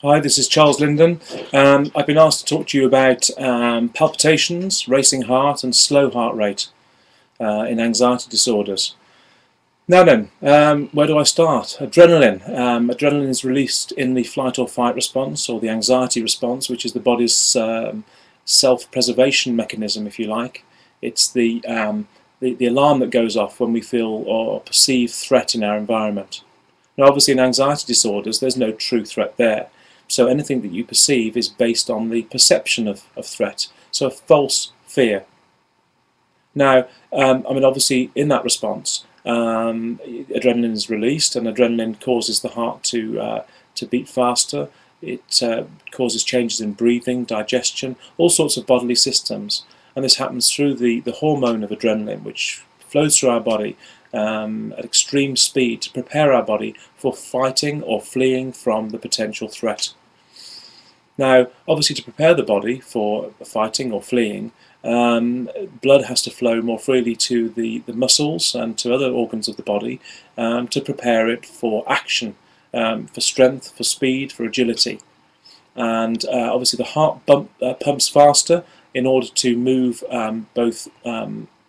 Hi, this is Charles Linden. I've been asked to talk to you about palpitations, racing heart and slow heart rate in anxiety disorders. Now then, where do I start? Adrenaline. Adrenaline is released in the flight or fight response, or the anxiety response, which is the body's self-preservation mechanism, if you like. It's the alarm that goes off when we feel or perceive threat in our environment. Now obviously in anxiety disorders there's no true threat there. So anything that you perceive is based on the perception of threat, so a false fear. Now, obviously in that response, adrenaline is released, and adrenaline causes the heart to beat faster. It causes changes in breathing, digestion, all sorts of bodily systems, and this happens through the hormone of adrenaline, which flows through our body at extreme speed to prepare our body for fighting or fleeing from the potential threat. Now, obviously to prepare the body for fighting or fleeing, blood has to flow more freely to the muscles and to other organs of the body to prepare it for action, for strength, for speed, for agility. And obviously the heart pumps faster in order to move both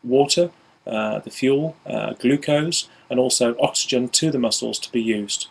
water, the fuel, glucose, and also oxygen to the muscles to be used.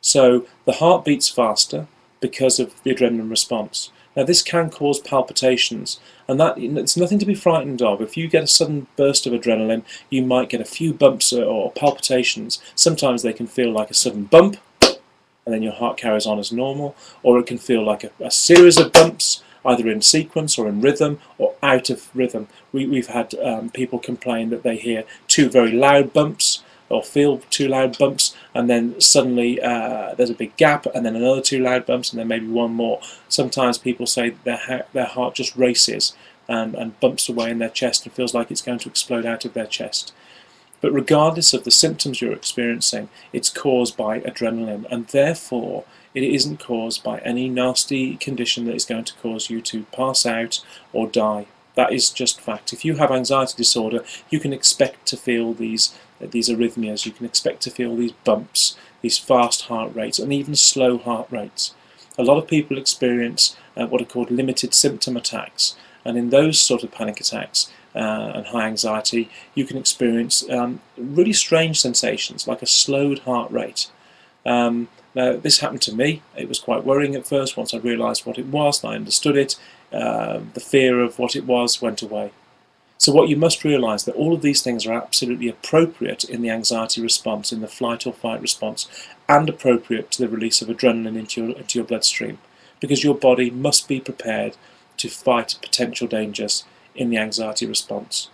So the heart beats faster because of the adrenaline response. Now this can cause palpitations, and it's nothing to be frightened of. If you get a sudden burst of adrenaline, you might get a few bumps or palpitations. Sometimes they can feel like a sudden bump, and then your heart carries on as normal, or it can feel like a series of bumps, either in sequence or in rhythm or out of rhythm. We've had people complain that they hear two very loud bumps or feel two loud bumps, and then suddenly there's a big gap, and then another two loud bumps, and then maybe one more. Sometimes people say their heart just races and bumps away in their chest and feels like it's going to explode out of their chest. But regardless of the symptoms you're experiencing, it's caused by adrenaline, and therefore it isn't caused by any nasty condition that is going to cause you to pass out or die. That is just fact. If you have anxiety disorder, you can expect to feel these arrhythmias, you can expect to feel these bumps, these fast heart rates, and even slow heart rates. A lot of people experience what are called limited symptom attacks, and in those sort of panic attacks and high anxiety, you can experience really strange sensations, like a slowed heart rate. Now, this happened to me. It was quite worrying at first. Once I realised what it was and I understood it, the fear of what it was went away. So what you must realise that all of these things are absolutely appropriate in the anxiety response, in the flight or fight response, and appropriate to the release of adrenaline into your bloodstream, because your body must be prepared to fight potential dangers in the anxiety response.